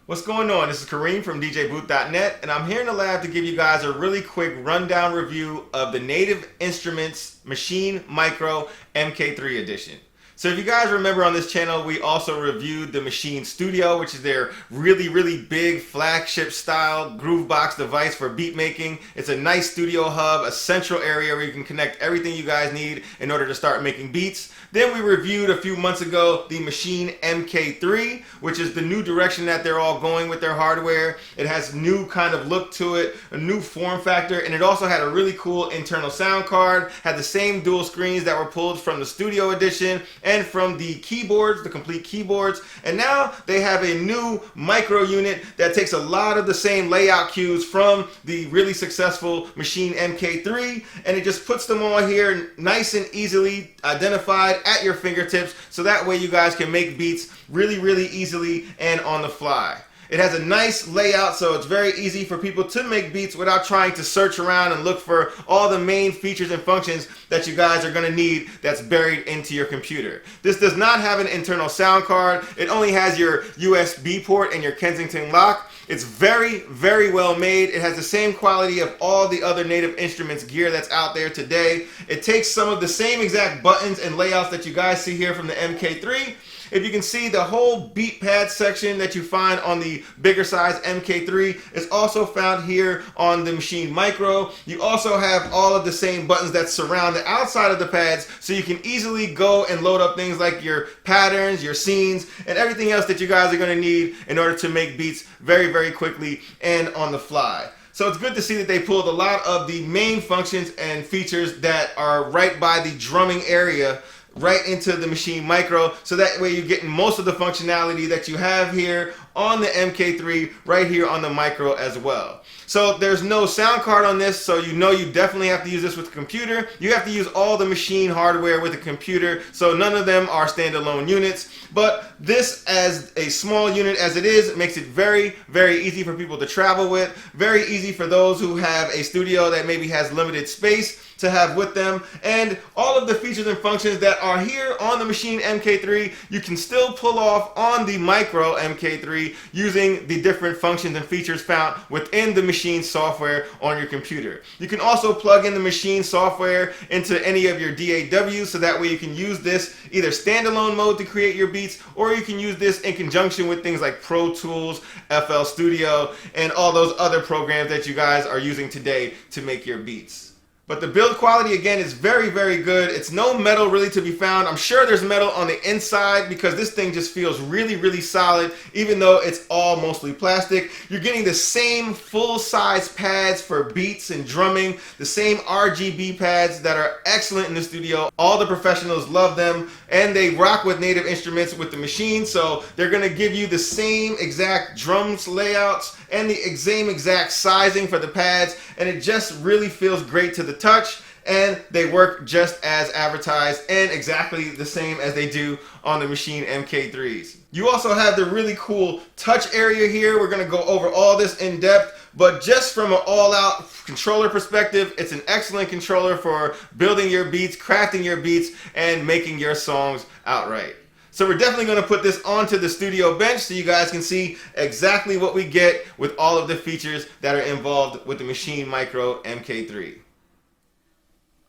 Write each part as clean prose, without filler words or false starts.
What's going on? This is Kareem from DJBooth.net, and I'm here in the lab to give you guys a really quick rundown review of the Native Instruments Maschine Mikro MK3 edition. So if you guys remember on this channel, we also reviewed the Maschine Studio, which is their really big flagship style groovebox device for beat making. It's a nice studio hub, a central area where you can connect everything you guys need in order to start making beats. Then we reviewed a few months ago the Maschine MK3, which is the new direction that they're all going with their hardware. It has new kind of look to it, a new form factor, and it also had a really cool internal sound card, had the same dual screens that were pulled from the Studio Edition and from the keyboards, the complete keyboards. And now they have a new micro unit that takes a lot of the same layout cues from the really successful Maschine MK3, and it just puts them all here nice and easily identified at your fingertips, so that way you guys can make beats really easily and on the fly. It has a nice layout, so it's very easy for people to make beats without trying to search around and look for all the main features and functions that you guys are going to need that's buried into your computer. This does not have an internal sound card. It only has your USB port and your Kensington lock. It's very well made. It has the same quality of all the other Native Instruments gear that's out there today. It takes some of the same exact buttons and layouts that you guys see here from the MK3. If you can see, the whole beat pad section that you find on the bigger size MK3 is also found here on the Maschine Mikro. You also have all of the same buttons that surround the outside of the pads, so you can easily go and load up things like your patterns, your scenes, and everything else that you guys are going to need in order to make beats very quickly and on the fly. So it's good to see that they pulled a lot of the main functions and features that are right by the drumming area right into the Maschine Mikro, so that way you're getting most of the functionality that you have here on the MK3 right here on the Mikro as well. So there's no sound card on this, so you know you definitely have to use this with a computer. You have to use all the Maschine hardware with a computer, so none of them are standalone units. But this, as a small unit as it is, makes it very easy for people to travel with, very easy for those who have a studio that maybe has limited space to have with them. And all of the features and functions that are here on the Maschine MK3, you can still pull off on the Mikro MK3 using the different functions and features found within the Maschine software on your computer. You can also plug in the Maschine software into any of your DAWs, so that way you can use this either standalone mode to create your beats, or you can use this in conjunction with things like Pro Tools, FL Studio, and all those other programs that you guys are using today to make your beats. But the build quality, again, is very good. It's no metal really to be found. I'm sure there's metal on the inside because this thing just feels really solid, even though it's all mostly plastic. You're getting the same full-size pads for beats and drumming, the same RGB pads that are excellent in the studio. All the professionals love them, and they rock with Native Instruments with the Maschine, so they're going to give you the same exact drums layouts and the same exact sizing for the pads, and it just really feels great to the touch, and they work just as advertised and exactly the same as they do on the Maschine MK3s. You also have the really cool touch area here. We're going to go over all this in depth, but just from an all-out controller perspective, it's an excellent controller for building your beats, crafting your beats, and making your songs outright. So we're definitely going to put this onto the studio bench so you guys can see exactly what we get with all of the features that are involved with the Maschine Mikro MK3.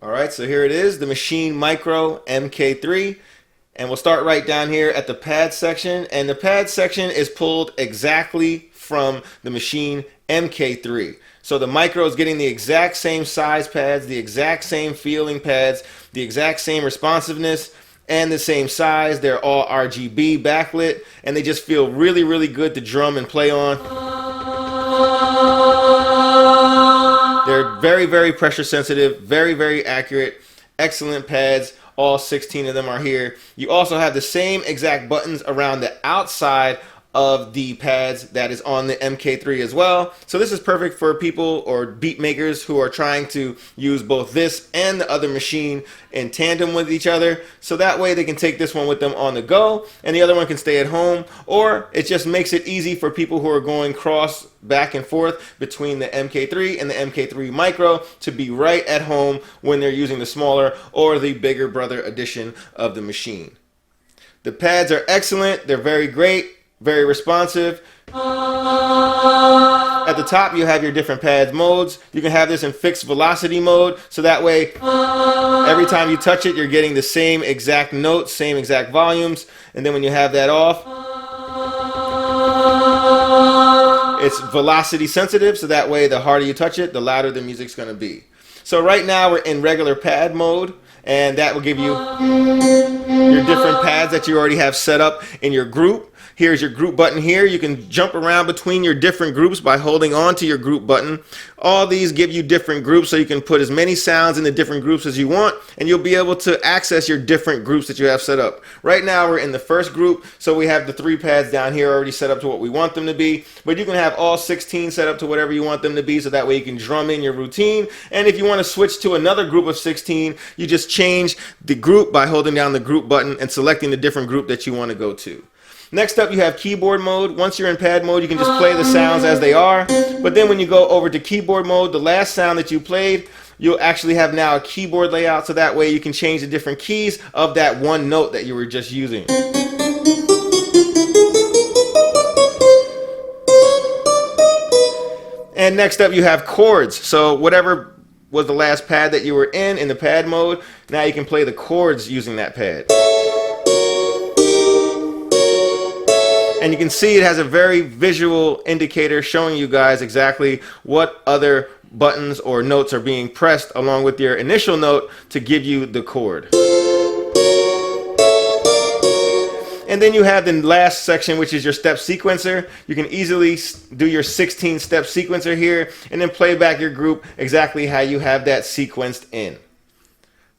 Alright, so here it is, the Maschine Mikro MK3. And we'll start right down here at the pad section. And the pad section is pulled exactly from the Maschine MK3. So the Mikro is getting the exact same size pads, the exact same feeling pads, the exact same responsiveness, and the same size. They're all RGB backlit, and they just feel really good to drum and play on. They're very pressure sensitive, very accurate, excellent pads. All 16 of them are here. You also have the same exact buttons around the outside of the pads that is on the MK3 as well. So this is perfect for people or beat makers who are trying to use both this and the other machine in tandem with each other, so that way they can take this one with them on the go and the other one can stay at home, or it just makes it easy for people who are going cross back and forth between the MK3 and the MK3 Mikro to be right at home when they're using the smaller or the bigger brother edition of the machine. The pads are excellent, they're very great. very responsive. At the top, you have your different pads modes. You can have this in fixed velocity mode, so that way every time you touch it, you're getting the same exact notes, same exact volumes. And then when you have that off, it's velocity sensitive, so that way the harder you touch it, the louder the music's going to be. So right now we're in regular pad mode, and that will give you your different pads that you already have set up in your group. Here's your group button here. You can jump around between your different groups by holding on to your group button. All these give you different groups, so you can put as many sounds in the different groups as you want, and you'll be able to access your different groups that you have set up. Right now we're in the first group, so we have the 3 pads down here already set up to what we want them to be, but you can have all 16 set up to whatever you want them to be, so that way you can drum in your routine. And if you want to switch to another group of 16, you just change the group by holding down the group button and selecting the different group that you want to go to. Next up, you have keyboard mode. Once you're in pad mode, you can just play the sounds as they are. But then when you go over to keyboard mode, the last sound that you played, you'll actually have now a keyboard layout, so that way you can change the different keys of that one note that you were just using. And next up, you have chords. So whatever was the last pad that you were in the pad mode, now you can play the chords using that pad. And you can see it has a very visual indicator showing you guys exactly what other buttons or notes are being pressed along with your initial note to give you the chord. And then you have the last section, which is your step sequencer. You can easily do your 16-step sequencer here and then play back your group exactly how you have that sequenced in.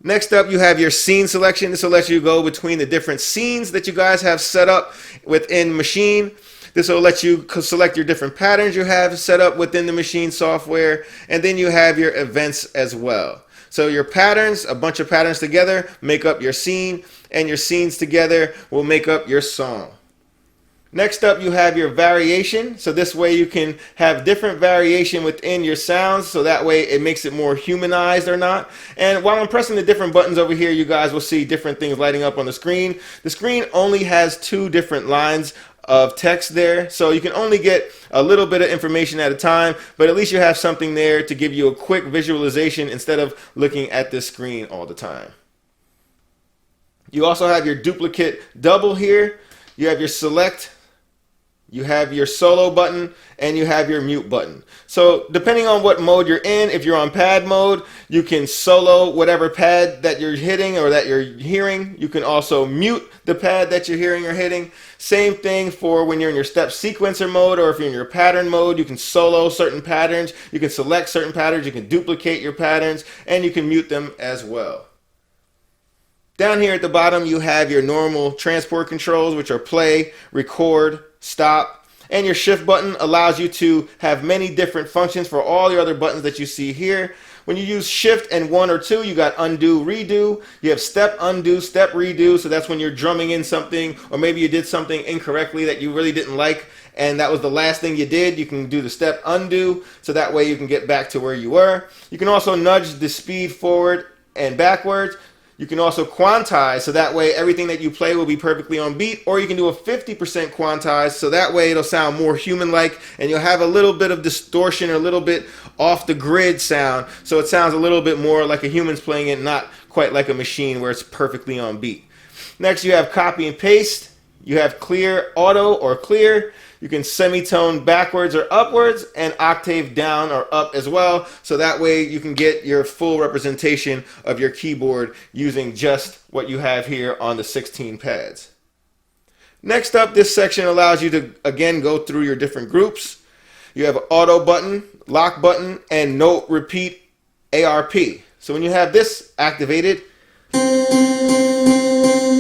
Next up, you have your scene selection. This will let you go between the different scenes that you guys have set up within Maschine. This will let you select your different patterns you have set up within the Maschine software. And then you have your events as well. So your patterns, a bunch of patterns together, make up your scene, and your scenes together will make up your song. Next up, you have your variation. So this way you can have different variation within your sounds, so that way it makes it more humanized or not. And while I'm pressing the different buttons over here, you guys will see different things lighting up on the screen. The screen only has 2 different lines of text there, so you can only get a little bit of information at a time, but at least you have something there to give you a quick visualization instead of looking at this screen all the time. You also have your duplicate double here. You have your select, you have your solo button, and you have your mute button. So depending on what mode you're in, if you're on pad mode, you can solo whatever pad that you're hitting or that you're hearing. You can also mute the pad that you're hearing or hitting. Same thing for when you're in your step sequencer mode, or if you're in your pattern mode, you can solo certain patterns, you can select certain patterns, you can duplicate your patterns, and you can mute them as well. Down here at the bottom, you have your normal transport controls, which are play, record, stop, and your shift button allows you to have many different functions for all your other buttons that you see here. When you use shift and 1 or 2, you got undo, redo. You have step, undo, step, redo. So that's when you're drumming in something, or maybe you did something incorrectly that you really didn't like, and that was the last thing you did. You can do the step undo, so that way you can get back to where you were. You can also nudge the speed forward and backwards. You can also quantize, so that way everything that you play will be perfectly on beat, or you can do a 50% quantize, so that way it'll sound more human-like, and you'll have a little bit of distortion or a little bit off the grid sound, so it sounds a little bit more like a human's playing it, not quite like a machine where it's perfectly on beat. Next, you have copy and paste. You have clear, auto, or clear. You can semitone backwards or upwards, and octave down or up as well, so that way you can get your full representation of your keyboard using just what you have here on the 16 pads. Next up, this section allows you to again go through your different groups. You have an auto button, lock button, and note repeat ARP. So when you have this activated,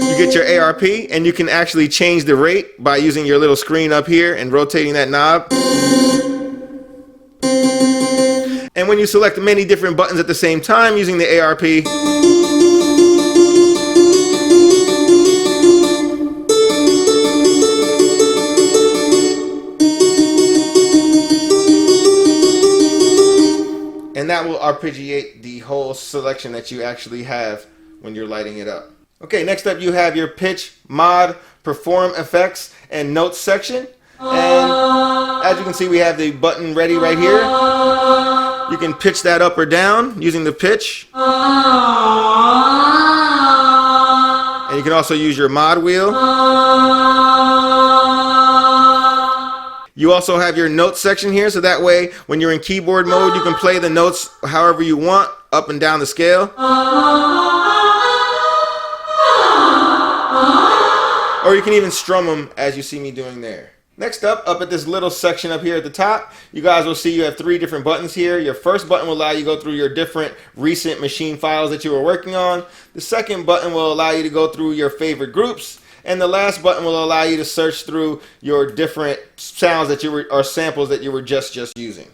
you get your ARP, and you can actually change the rate by using your little screen up here and rotating that knob. And when you select many different buttons at the same time using the ARP, and that will arpeggiate the whole selection that you actually have when you're lighting it up. Okay, next up you have your pitch, mod, perform effects, and notes section. And as you can see, we have the button ready right here. You can pitch that up or down using the pitch. And you can also use your mod wheel. You also have your notes section here, so that way when you're in keyboard mode, you can play the notes however you want, up and down the scale. Or you can even strum them as you see me doing there. Next up at this little section up here at the top, you guys will see you have 3 different buttons here. Your first button will allow you to go through your different recent machine files that you were working on. The second button will allow you to go through your favorite groups. And the last button will allow you to search through your different sounds that you were, or samples that you were just using.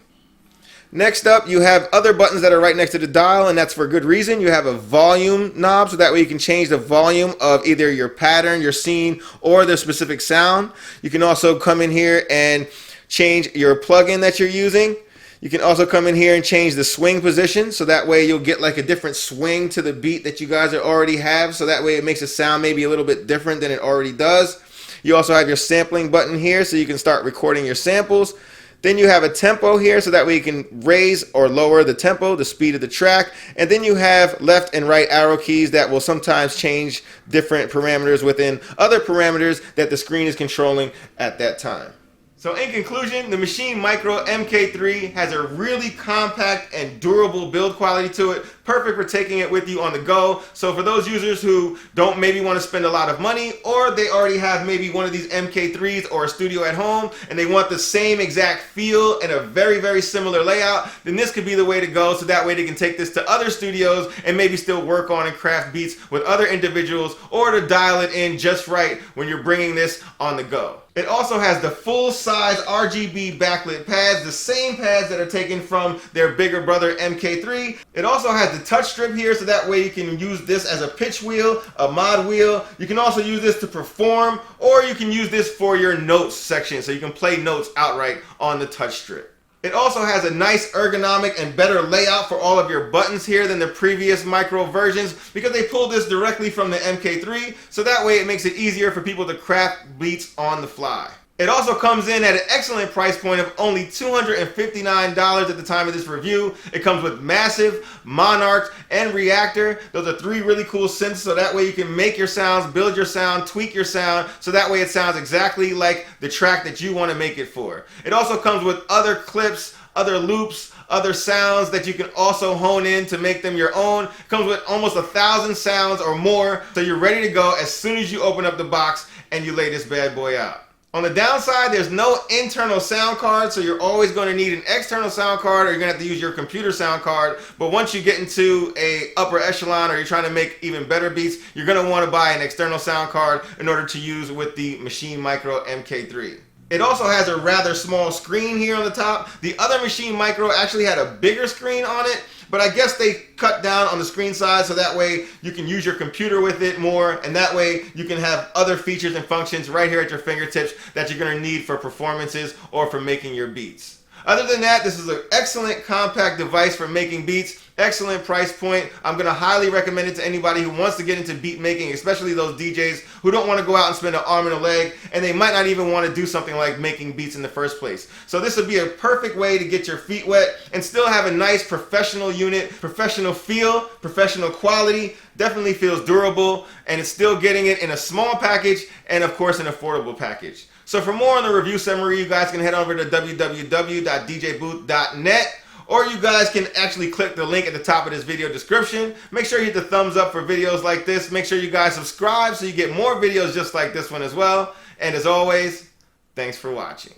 Next up, you have other buttons that are right next to the dial, and that's for good reason. You have a volume knob, so that way you can change the volume of either your pattern, your scene, or the specific sound. You can also come in here and change your plugin that you're using. You can also come in here and change the swing position, so that way you'll get like a different swing to the beat that you guys already have, so that way it makes it sound maybe a little bit different than it already does. You also have your sampling button here, so you can start recording your samples. Then you have a tempo here, so that way you can raise or lower the tempo, the speed of the track. And then you have left and right arrow keys that will sometimes change different parameters within other parameters that the screen is controlling at that time. So in conclusion, the Maschine Mikro MK3 has a really compact and durable build quality to it, perfect for taking it with you on the go. So for those users who don't maybe want to spend a lot of money, or they already have maybe one of these MK3s or a studio at home and they want the same exact feel and a very similar layout, then this could be the way to go, so that way they can take this to other studios and maybe still work on and craft beats with other individuals, or to dial it in just right when you're bringing this on the go. It also has the full size RGB backlit pads, the same pads that are taken from their bigger brother MK3. It also has the Touchstrip here, so that way you can use this as a pitch wheel, a mod wheel. You can also use this to perform, or you can use this for your notes section, so you can play notes outright on the Touchstrip. It also has a nice ergonomic and better layout for all of your buttons here than the previous micro versions, because they pulled this directly from the MK3, so that way it makes it easier for people to craft beats on the fly. It also comes in at an excellent price point of only $259 at the time of this review. It comes with Massive, MONARK, and REAKTOR. Those are 3 really cool synths, so that way you can make your sounds, build your sound, tweak your sound, so that way it sounds exactly like the track that you want to make it for. It also comes with other clips, other loops, other sounds that you can also hone in to make them your own. It comes with almost 1,000 sounds or more, so you're ready to go as soon as you open up the box and you lay this bad boy out. On the downside, there's no internal sound card, so you're always going to need an external sound card, or you're going to have to use your computer sound card. But once you get into a upper echelon, or you're trying to make even better beats, you're going to want to buy an external sound card in order to use with the Maschine Mikro MK3. It also has a rather small screen here on the top. The other Maschine Mikro actually had a bigger screen on it, but I guess they cut down on the screen size, so that way you can use your computer with it more, and that way you can have other features and functions right here at your fingertips that you're going to need for performances or for making your beats. Other than that, this is an excellent compact device for making beats. Excellent price point. I'm going to highly recommend it to anybody who wants to get into beat making, especially those DJs who don't want to go out and spend an arm and a leg, and they might not even want to do something like making beats in the first place. So this would be a perfect way to get your feet wet and still have a nice professional unit, professional feel, professional quality. Definitely feels durable, and it's still getting it in a small package and of course an affordable package. So for more on the review summary, you guys can head over to www.djbooth.net, or you guys can actually click the link at the top of this video description. Make sure you hit the thumbs up for videos like this. Make sure you guys subscribe so you get more videos just like this one as well. And as always, thanks for watching.